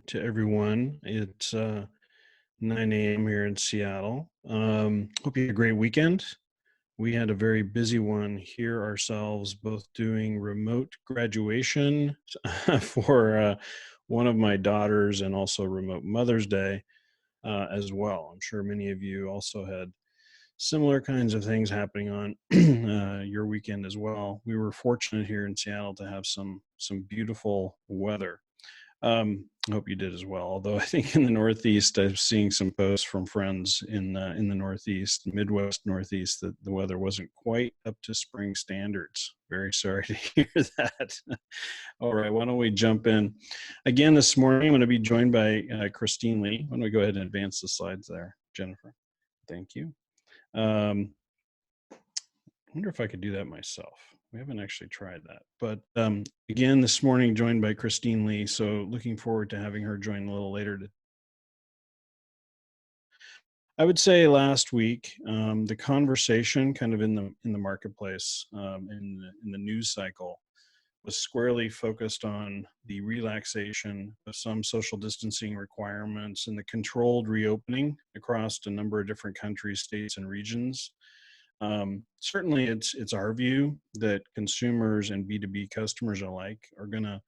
to everyone. It's 9 a.m. here in Seattle. Hope you had a great weekend. We had a very busy one here ourselves, both doing remote graduation for one of my daughters and also remote Mother's Day as well. I'm sure many of you also had similar kinds of things happening on your weekend as well. We were fortunate here in Seattle to have some beautiful weather. I hope you did as well. Although I think in the Northeast, I'm seeing some posts from friends in the Northeast, Midwest, Northeast, that the weather wasn't quite up to spring standards. Very sorry to hear that. All right, why don't we jump in again this morning? I'm going to be joined by Christine Lee. Why don't we go ahead and advance the slides there, Jennifer? Thank you. I wonder if I could do that myself. We haven't actually tried that. But again, this morning, joined by Christine Lee. So looking forward to having her join a little later. I would say last week, the conversation kind of in the marketplace, in the news cycle, was squarely focused on the relaxation of some social distancing requirements and the controlled reopening across a number of different countries, states, and regions. Certainly, it's our view that consumers and B2B customers alike are going to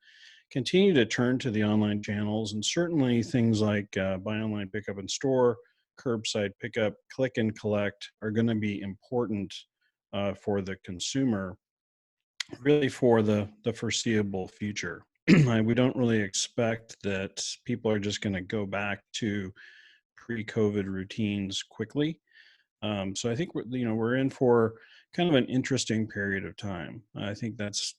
continue to turn to the online channels, and certainly things like buy online, pick up in store, curbside pickup, click and collect are going to be important for the consumer, really for the foreseeable future. We don't really expect that people are just going to go back to pre-COVID routines quickly. So I think we're in for kind of an interesting period of time. I think that's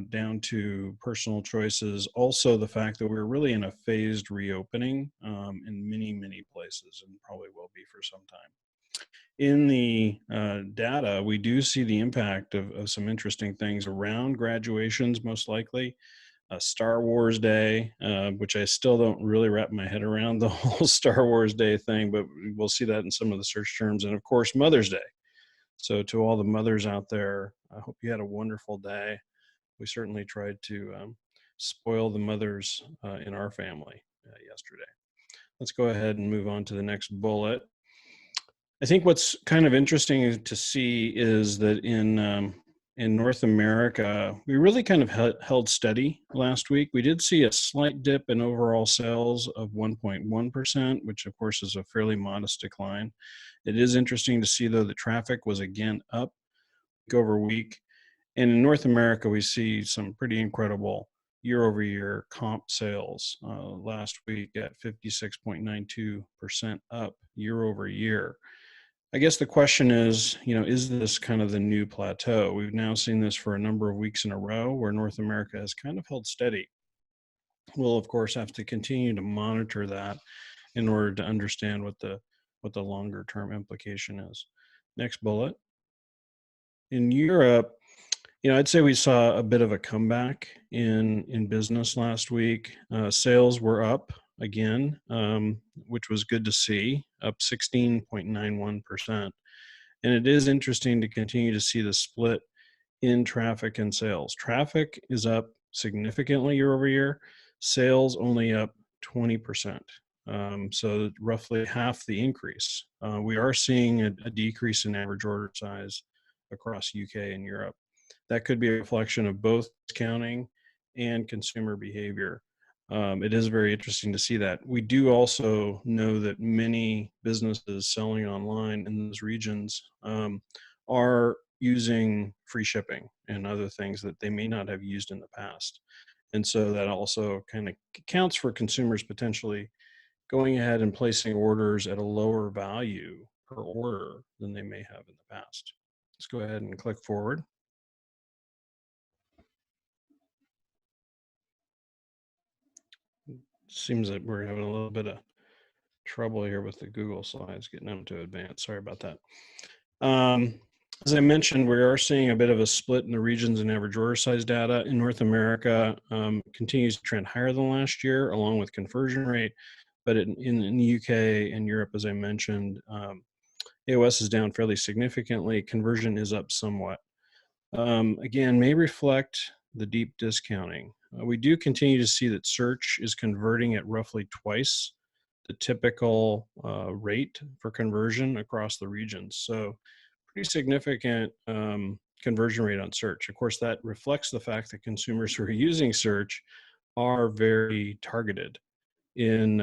down to personal choices. Also, the fact that we're really in a phased reopening in many places, and probably will be for some time. In the data, we do see the impact of some interesting things around graduations, most likely. Star Wars Day, which I still don't really wrap my head around the whole Star Wars Day thing, but we'll see that in some of the search terms. And of course, Mother's Day. So to all the mothers out there, I hope you had a wonderful day. We certainly tried to spoil the mothers in our family yesterday. Let's go ahead and move on to the next bullet. I think what's kind of interesting to see is that in North America, we really kind of held steady last week. We did see a slight dip in overall sales of 1.1%, which of course is a fairly modest decline. It is interesting to see, though, that traffic was again up week over week. And in North America, we see some pretty incredible year-over-year comp sales last week at 56.92% up year over year. I guess the question is this kind of the new plateau? We've now seen this for a number of weeks in a row where North America has kind of held steady. We'll, of course, have to continue to monitor that in order to understand what the longer term implication is. Next bullet. In Europe, I'd say we saw a bit of a comeback in business last week. Sales were up again, which was good to see, up 16.91%. And it is interesting to continue to see the split in traffic and sales. Traffic is up significantly year over year, sales only up 20%. So roughly half the increase. We are seeing a decrease in average order size across UK and Europe. That could be a reflection of both discounting and consumer behavior. It is very interesting to see that. We do also know that many businesses selling online in those regions are using free shipping and other things that they may not have used in the past. And so that also kind of accounts for consumers potentially going ahead and placing orders at a lower value per order than they may have in the past. Let's go ahead and click forward. Seems that we're having a little bit of trouble here with the Google slides getting them to advance. Sorry about that. As I mentioned, we are seeing a bit of a split in the regions and average order size data. In North America, continues to trend higher than last year, along with conversion rate. But in the UK and Europe, as I mentioned, AOS is down fairly significantly. Conversion is up somewhat. Again, may reflect the deep discounting. We do continue to see that search is converting at roughly twice the typical rate for conversion across the regions. So pretty significant conversion rate on search. Of course, that reflects the fact that consumers who are using search are very targeted in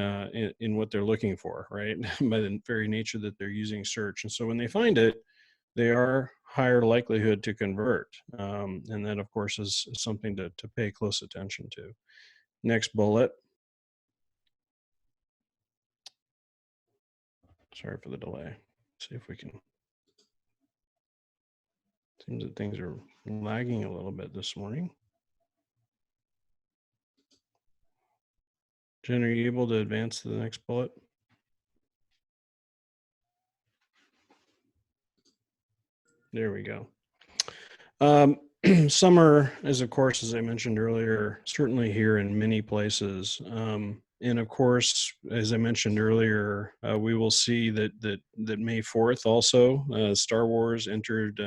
what they're looking for, right? By the very nature that they're using search. And so when they find it, they are higher likelihood to convert. And that, of course, is something to pay close attention to. Next bullet. Sorry for the delay. See if we can. Seems that things are lagging a little bit this morning. Jen, are you able to advance to the next bullet? There we go. Summer is, of course, as I mentioned earlier, certainly here in many places. And of course, as I mentioned earlier, we will see that May 4th also, Star Wars entered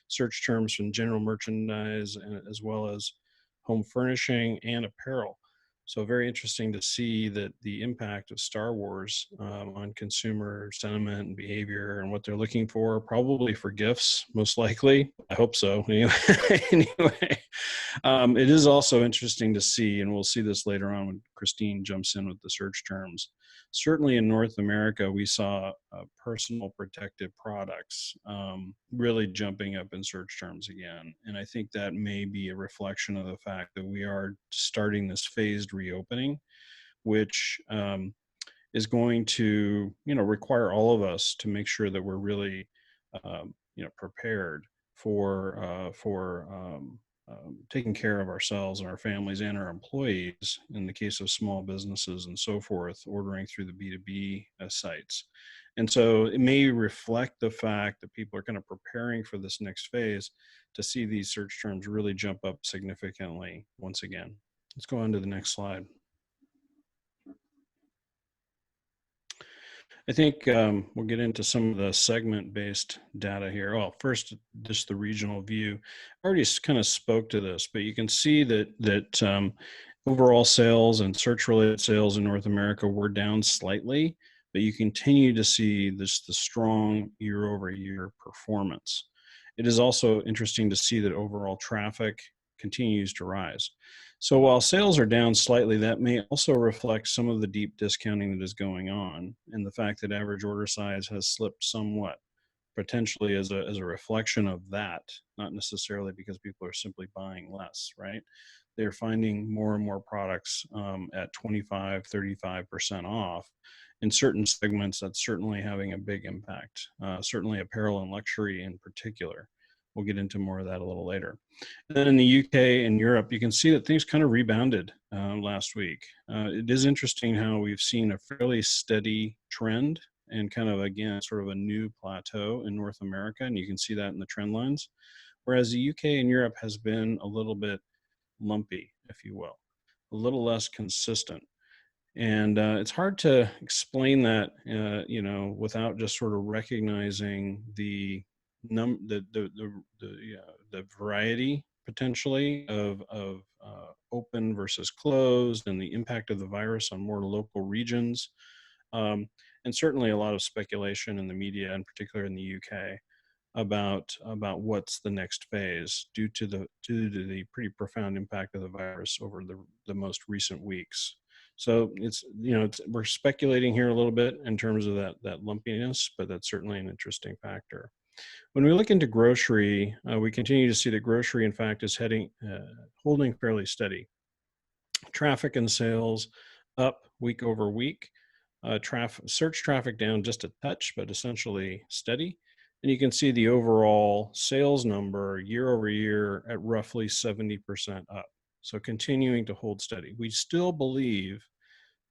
search terms from general merchandise as well as home furnishing and apparel. So very interesting to see that the impact of Star Wars on consumer sentiment and behavior and what they're looking for, probably for gifts, most likely. I hope so. Anyway, it is also interesting to see, and we'll see this later on when Christine jumps in with the search terms. Certainly in North America, we saw personal protective products really jumping up in search terms again. And I think that may be a reflection of the fact that we are starting this phased reopening, which is going to, require all of us to make sure that we're really, prepared for taking care of ourselves and our families and our employees in the case of small businesses and so forth, ordering through the B2B sites. And so it may reflect the fact that people are kind of preparing for this next phase to see these search terms really jump up significantly once again. Let's go on to the next slide. I think we'll get into some of the segment-based data here. Well, first, just the regional view. I already kind of spoke to this, but you can see that overall sales and search-related sales in North America were down slightly, but you continue to see the strong year-over-year performance. It is also interesting to see that overall traffic continues to rise. So while sales are down slightly, that may also reflect some of the deep discounting that is going on and the fact that average order size has slipped somewhat, potentially as a reflection of that, not necessarily because people are simply buying less, right? They're finding more and more products at 25, 35% off. In certain segments, that's certainly having a big impact, certainly apparel and luxury in particular. We'll get into more of that a little later. And then in the UK and Europe, you can see that things kind of rebounded last week. It is interesting how we've seen a fairly steady trend and kind of, again, sort of a new plateau in North America. And you can see that in the trend lines. Whereas the UK and Europe has been a little bit lumpy, if you will, a little less consistent. And it's hard to explain that, without just sort of recognizing the variety potentially of open versus closed and the impact of the virus on more local regions, and certainly a lot of speculation in the media, in particular in the UK, about what's the next phase due to the pretty profound impact of the virus over the most recent weeks. So we're speculating here a little bit in terms of that lumpiness, but that's certainly an interesting factor. When we look into grocery, we continue to see that grocery, in fact, is holding fairly steady. Traffic and sales up week over week. Search traffic down just a touch, but essentially steady. And you can see the overall sales number year over year at roughly 70% up. So continuing to hold steady. We still believe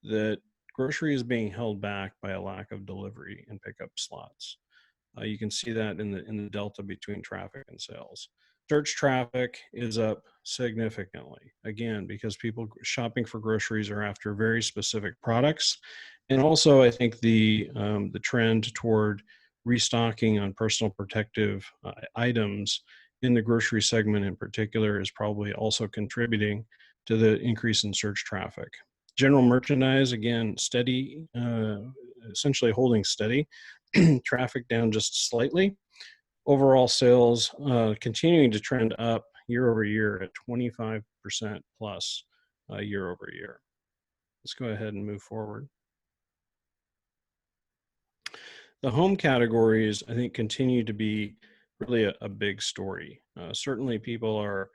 that grocery is being held back by a lack of delivery and pickup slots. You can see that in the delta between traffic and sales. Search traffic is up significantly, again, because people shopping for groceries are after very specific products. And also, I think the trend toward restocking on personal protective items in the grocery segment in particular is probably also contributing to the increase in search traffic. General merchandise, again, steady, essentially holding steady. Traffic down just slightly. Overall sales continuing to trend up year over year at 25% plus year over year. Let's go ahead and move forward. The home categories, I think, continue to be really a big story. Certainly people are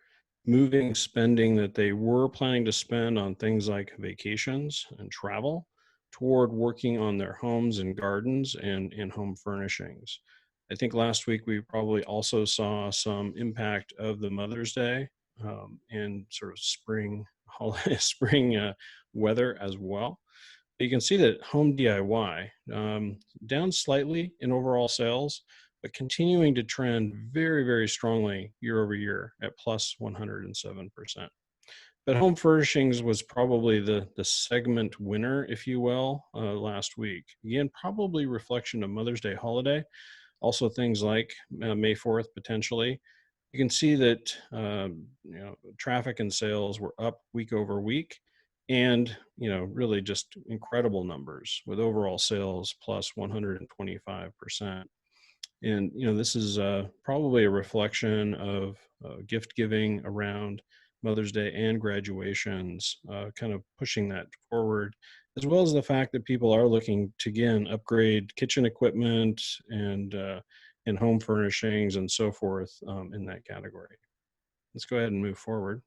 moving spending that they were planning to spend on things like vacations and travel toward working on their homes and gardens and home furnishings. I think last week we probably also saw some impact of the Mother's Day and sort of spring weather as well. You can see that home DIY down slightly in overall sales, but continuing to trend very, very strongly year over year at plus 107%. But home furnishings was probably the segment winner, if you will, last week. Again, probably reflection of Mother's Day holiday, also things like May 4th potentially. You can see that traffic and sales were up week over week, and really just incredible numbers with overall sales plus 125%. And this is probably a reflection of gift giving around Mother's Day and graduations, kind of pushing that forward, as well as the fact that people are looking to again upgrade kitchen equipment and home furnishings and so forth in that category. Let's go ahead and move forward.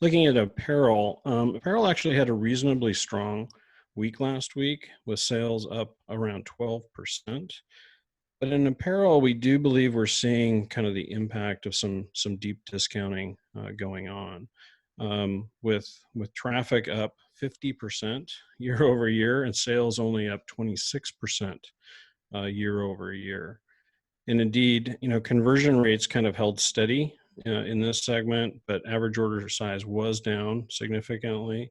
Looking at apparel, apparel actually had a reasonably strong week last week with sales up around 12%. But in apparel, we do believe we're seeing kind of the impact of some deep discounting going on, with traffic up 50% year over year and sales only up 26% year over year. And indeed, conversion rates kind of held steady in this segment, but average order size was down significantly.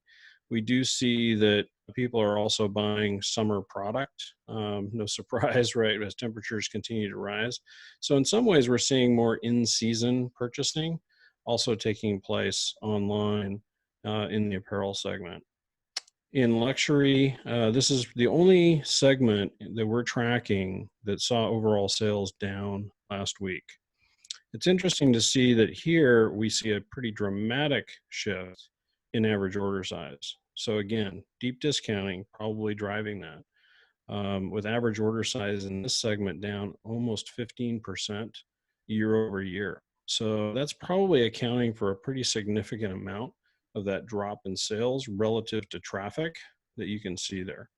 We do see that people are also buying summer product. No surprise, right, as temperatures continue to rise. So in some ways, we're seeing more in-season purchasing also taking place online in the apparel segment. In luxury, this is the only segment that we're tracking that saw overall sales down last week. It's interesting to see that here we see a pretty dramatic shift in average order size. So again, deep discounting probably driving that, with average order size in this segment down almost 15% year over year. So that's probably accounting for a pretty significant amount of that drop in sales relative to traffic that you can see there.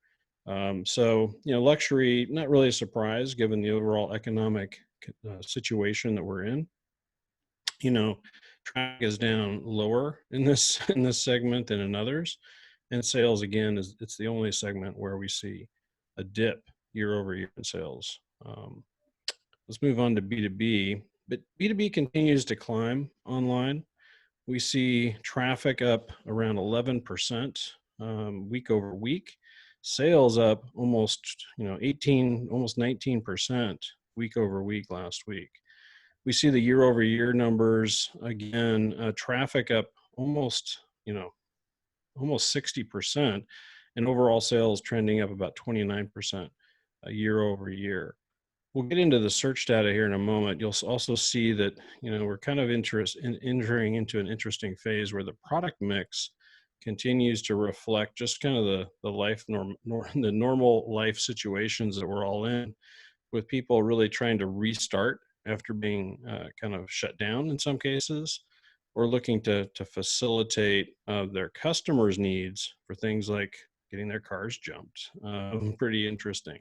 So, luxury, not really a surprise given the overall economic situation that we're in. Traffic is down lower in this segment than in others, and sales again it's the only segment where we see a dip year over year in sales. Let's move on to B2B, but B2B continues to climb online. We see traffic up around 11% week over week. Sales up almost 19% week over week last week. We see the year over year numbers again, traffic up almost 60%, and overall sales trending up about 29% year over year. We'll get into the search data here in a moment. You'll also see that we're kind of entering into an interesting phase where the product mix continues to reflect just kind of the normal life situations that we're all in, with people really trying to restart after being kind of shut down in some cases, or looking to facilitate their customers' needs for things like getting their cars jumped. Pretty interesting.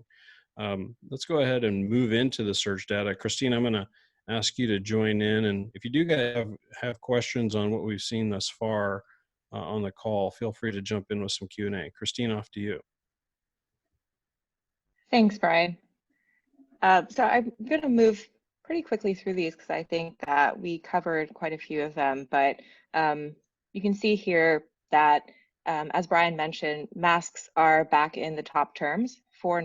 Let's go ahead and move into the search data. Christine, I'm going to ask you to join in. And if you do have questions on what we've seen thus far on the call, feel free to jump in with some Q&A. Christine, off to you. Thanks, Brian. So I'm going to move pretty quickly through these because I think that we covered quite a few of them. But you can see here that, as Brian mentioned, masks are back in the top terms for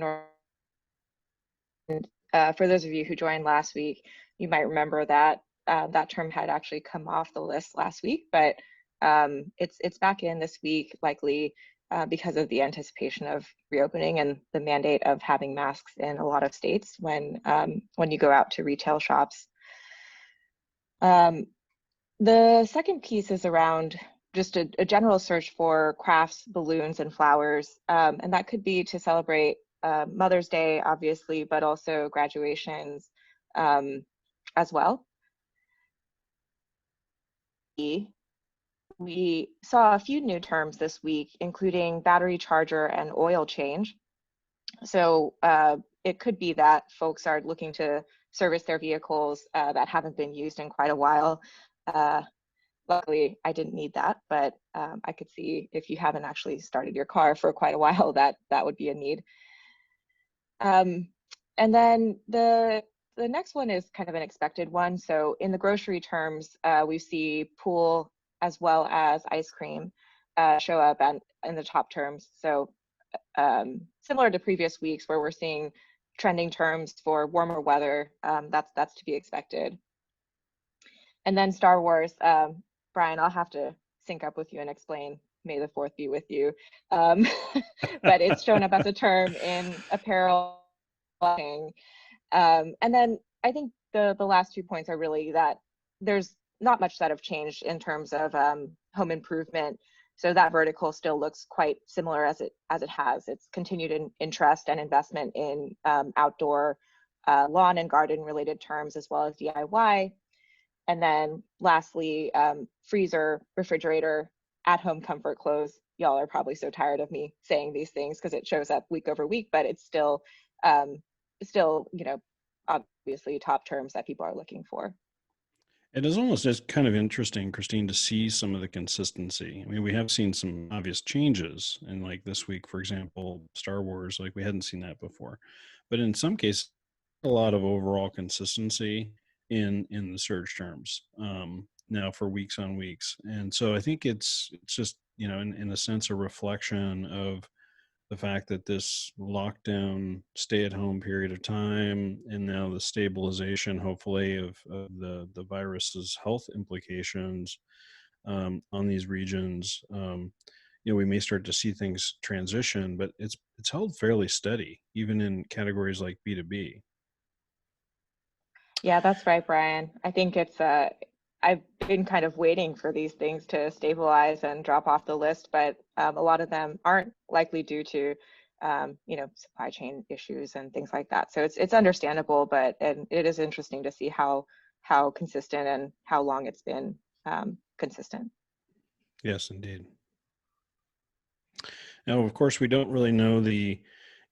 for those of you who joined last week. You might remember that that term had actually come off the list last week, but it's back in this week, likely because of the anticipation of reopening and the mandate of having masks in a lot of states when you go out to retail shops. The second piece is around just a general search for crafts, balloons, and flowers. And that could be to celebrate Mother's Day, obviously, but also graduations as well. We saw a few new terms this week, including battery charger and oil change. So it could be that folks are looking to service their vehicles that haven't been used in quite a while. Luckily, I didn't need that, but I could see if you haven't actually started your car for quite a while, that would be a need. And then the next one is kind of an expected one. So in the grocery terms, we see pool as well as ice cream show up in the top terms. So similar to previous weeks where we're seeing trending terms for warmer weather, that's to be expected. And then Star Wars, Brian, I'll have to sync up with you and explain May the 4th be with you. But it's shown up as a term in apparel. And then I think the last 2 points are really that there's not much that have changed in terms of home improvement. So that vertical still looks quite similar as it has. It's continued interest and investment in outdoor lawn and garden related terms as well as DIY. And then lastly, freezer, refrigerator, at-home comfort clothes. Y'all are probably so tired of me saying these things because it shows up week over week, but it's still, obviously top terms that people are looking for. It is almost just kind of interesting, Christine, to see some of the consistency. I mean, we have seen some obvious changes, and like this week, for example, Star Wars, like we hadn't seen that before. But in some cases, a lot of overall consistency in the search terms now for weeks on weeks. And so I think it's just, in a sense, a reflection of the fact that this lockdown stay-at-home period of time and now the stabilization hopefully of the virus's health implications on these regions, we may start to see things transition, but it's held fairly steady even in categories like B2B. Yeah, that's right, Brian. I think it's I've been kind of waiting for these things to stabilize and drop off the list, but a lot of them aren't likely due to supply chain issues and things like that. So it's understandable, but and it is interesting to see how consistent and how long it's been consistent. Yes, indeed. Now, of course, we don't really know the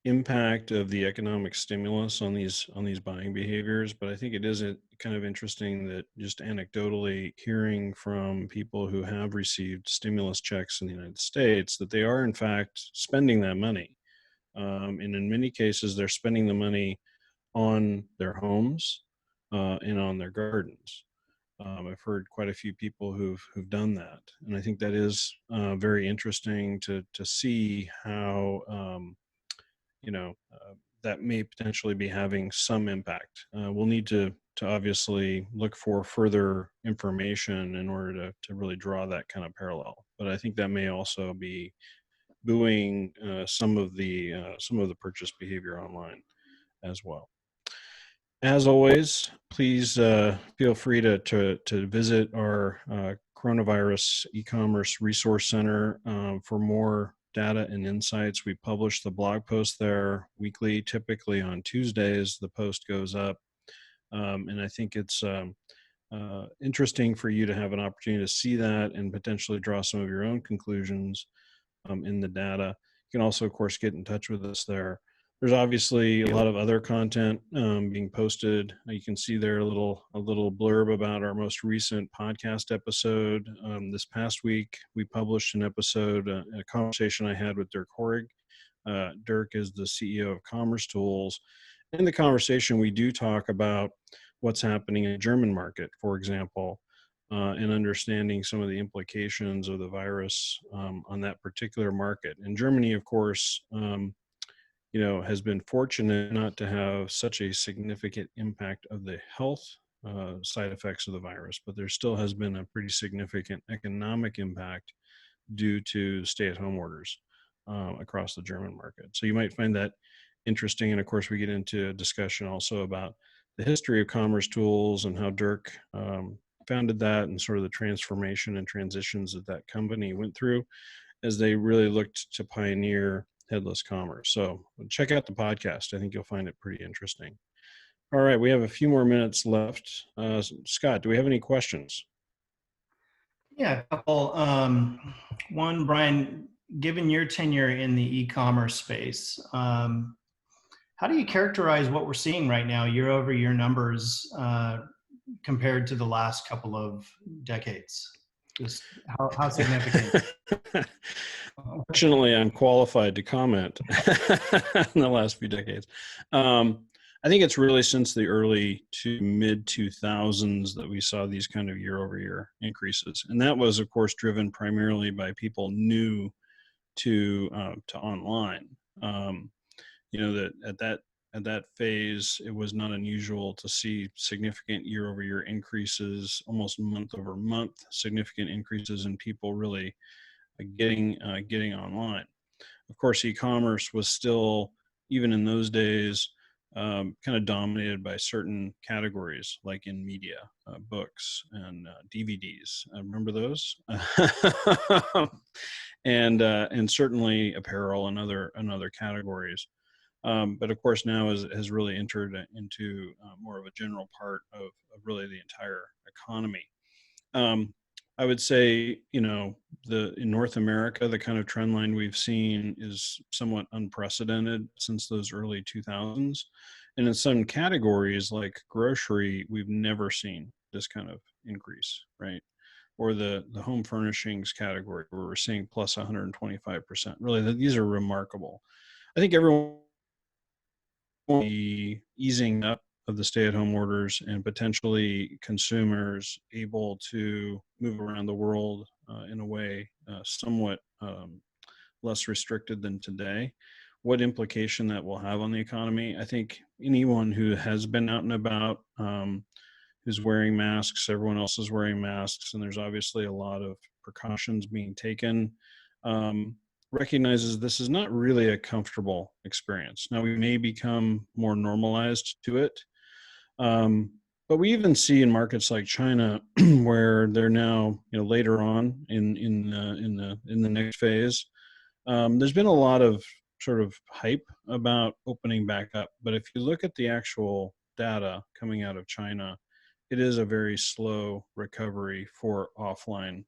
impact of the economic stimulus on these buying behaviors, but I think it is kind of interesting that just anecdotally hearing from people who have received stimulus checks in the United States that they are in fact spending that money, and in many cases they're spending the money on their homes and on their gardens. I've heard quite a few people who've done that, and I think that is very interesting to see how that may potentially be having some impact. We'll need to obviously look for further information in order to really draw that kind of parallel. But I think that may also be buoying some of the purchase behavior online as well. As always, please feel free to visit our coronavirus e-commerce resource center for more data and insights. We publish the blog post there weekly, typically on Tuesdays. The post goes up, and I think it's interesting for you to have an opportunity to see that and potentially draw some of your own conclusions in the data. You can also, of course, get in touch with us there. There's obviously a lot of other content being posted. You can see there a little blurb about our most recent podcast episode. This past week, we published an episode, a conversation I had with Dirk Horig. Dirk is the CEO of Commerce Tools. In the conversation, we do talk about what's happening in the German market, for example, and understanding some of the implications of the virus on that particular market. And Germany, of course, has been fortunate not to have such a significant impact of the health side effects of the virus, but there still has been a pretty significant economic impact due to stay-at-home orders across the German market. So you might find that interesting. And of course, we get into a discussion also about the history of commerce tools and how Dirk founded that and sort of the transformation and transitions that that company went through as they really looked to pioneer headless commerce. So check out the podcast. I think you'll find it pretty interesting. All right, we have a few more minutes left. Scott, do we have any questions? Yeah, a couple. One, Brian, given your tenure in the e-commerce space, how do you characterize what we're seeing right now, year-over-year numbers, compared to the last couple of decades? Just how significant? Fortunately, I'm qualified to comment in the last few decades. I think it's really since the early to mid 2000s that we saw these kind of year-over-year increases, and that was, of course, driven primarily by people new to online. That at that phase, it was not unusual to see significant year-over-year increases, almost month over month, significant increases in people really getting online. Of course, e-commerce was still, even in those days, kind of dominated by certain categories, like in media, books, and DVDs. Remember those? And certainly apparel and other categories. But of course, now has really entered into more of a general part of really the entire economy. I would say, in North America, the kind of trend line we've seen is somewhat unprecedented since those early 2000s. And in some categories like grocery, we've never seen this kind of increase, right? Or the home furnishings category, where we're seeing plus 125%. Really, these are remarkable. I think everyone will be easing up of the stay-at-home orders and potentially consumers able to move around the world in a way somewhat less restricted than today. What implication that will have on the economy? I think anyone who has been out and about, who's wearing masks, everyone else is wearing masks, and there's obviously a lot of precautions being taken, recognizes this is not really a comfortable experience. Now, we may become more normalized to it, but we even see in markets like China, where they're now, later on in the next phase, there's been a lot of sort of hype about opening back up. But if you look at the actual data coming out of China, it is a very slow recovery for offline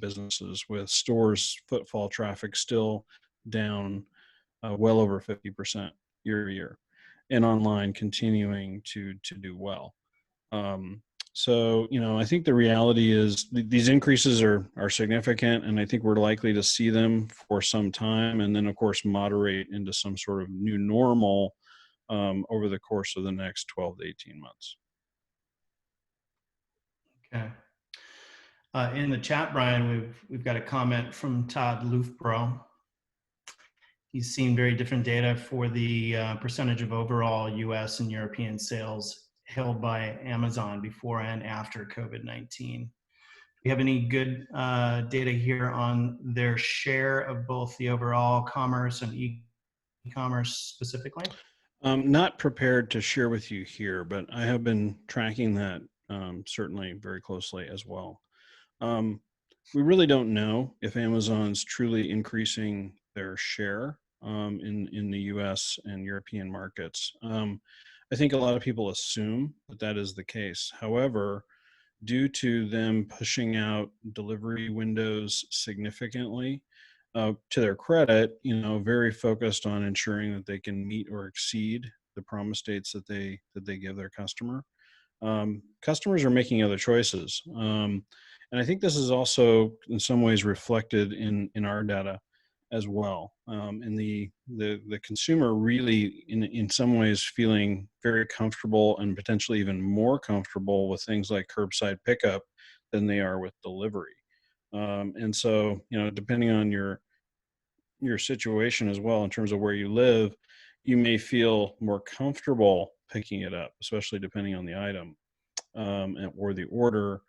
businesses, with stores footfall traffic still down well over 50% year over year, and online continuing to do well. So, I think the reality is these increases are significant, and I think we're likely to see them for some time, and then of course moderate into some sort of new normal over the course of the next 12 to 18 months. Okay. In the chat, Brian, we've got a comment from Todd Loofbro. He's seen very different data for the percentage of overall US and European sales held by Amazon before and after COVID-19. Do you have any good data here on their share of both the overall commerce and e-commerce specifically? Not prepared to share with you here, but I have been tracking that certainly very closely as well. We really don't know if Amazon's truly increasing their share in the US and European markets. I think a lot of people assume that that is the case. However, due to them pushing out delivery windows significantly, to their credit, very focused on ensuring that they can meet or exceed the promise dates that they give their customer. Customers are making other choices. And I think this is also in some ways reflected in our data as well. And the consumer really in some ways feeling very comfortable and potentially even more comfortable with things like curbside pickup than they are with delivery. And so, depending on your situation as well, in terms of where you live, you may feel more comfortable picking it up, especially depending on the item. or the order,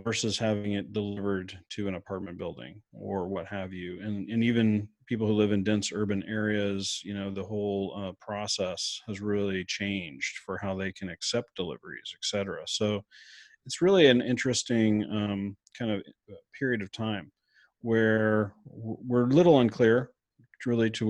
versus having it delivered to an apartment building or what have you. And even people who live in dense urban areas, the whole process has really changed for how they can accept deliveries, et cetera. So it's really an interesting kind of period of time where we're a little unclear really to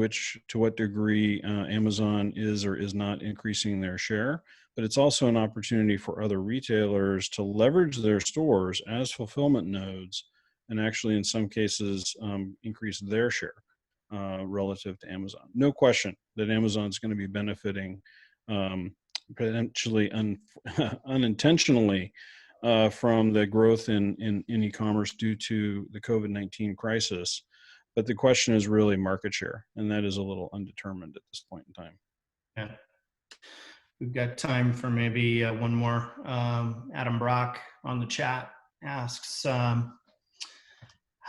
what degree Amazon is or is not increasing their share, but it's also an opportunity for other retailers to leverage their stores as fulfillment nodes and actually in some cases increase their share relative to Amazon. No question that Amazon is going to be benefiting potentially unintentionally from the growth in e-commerce due to the COVID-19 crisis. But the question is really market share, and that is a little undetermined at this point in time. Yeah. We've got time for maybe one more. Adam Brock on the chat asks, how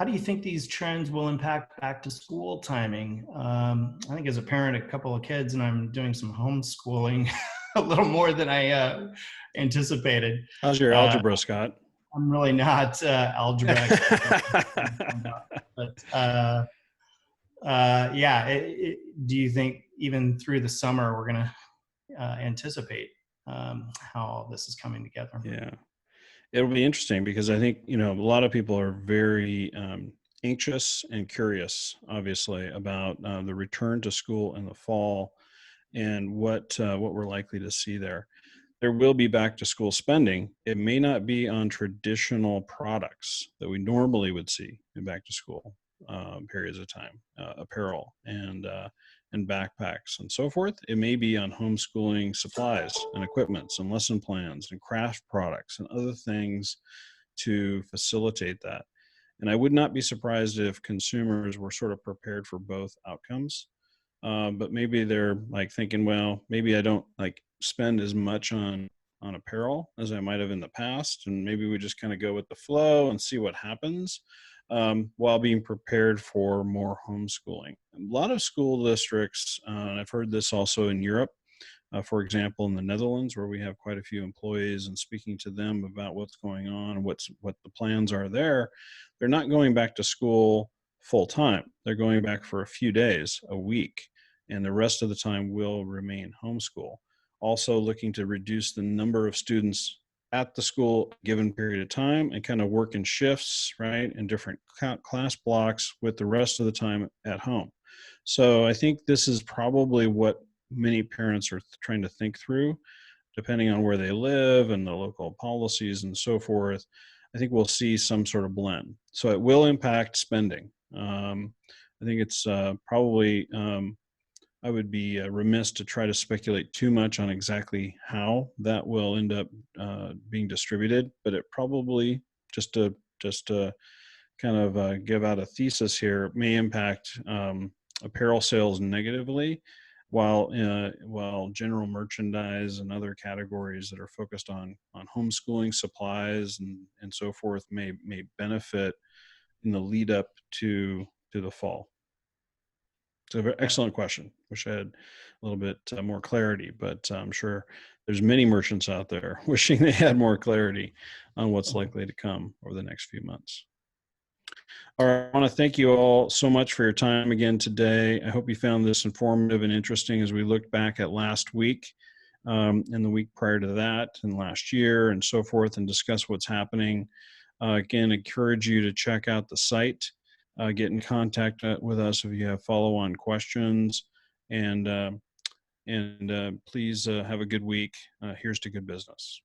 do you think these trends will impact back to school timing? I think as a parent, a couple of kids, and I'm doing some homeschooling a little more than I anticipated. How's your algebra, Scott? I'm really not algebra. But yeah, do you think even through the summer we're going to anticipate how this is coming together? Yeah, it'll be interesting because I think a lot of people are very anxious and curious, obviously, about the return to school in the fall and what we're likely to see there. There will be back to school spending. It may not be on traditional products that we normally would see in back to school periods of time, apparel and backpacks and so forth. It may be on homeschooling supplies and equipments and lesson plans and craft products and other things to facilitate that. And I would not be surprised if consumers were sort of prepared for both outcomes. But maybe they're like thinking, well, maybe I don't like spend as much on apparel as I might have in the past, and maybe we just kind of go with the flow and see what happens, while being prepared for more homeschooling. A lot of school districts, and I've heard this also in Europe, for example, in the Netherlands, where we have quite a few employees, and speaking to them about what's going on, what the plans are there, they're not going back to school full time. They're going back for a few days, a week, and the rest of the time will remain homeschool. Also looking to reduce the number of students at the school a given period of time and kind of work in shifts, right, in different class blocks with the rest of the time at home. So I think this is probably what many parents are trying to think through, depending on where they live and the local policies and so forth. I think we'll see some sort of blend. So it will impact spending. I think it's probably, I would be remiss to try to speculate too much on exactly how that will end up being distributed, but it probably, just to kind of give out a thesis here, may impact apparel sales negatively, while general merchandise and other categories that are focused on homeschooling supplies and so forth may benefit in the lead up to the fall. It's an excellent question. Wish I had a little bit more clarity, but I'm sure there's many merchants out there wishing they had more clarity on what's likely to come over the next few months. All right, I want to thank you all so much for your time again today. I hope you found this informative and interesting as we looked back at last week and the week prior to that and last year and so forth, and discuss what's happening. Again, encourage you to check out the site. Get in contact with us if you have follow-on questions, and please have a good week. Here's to good business.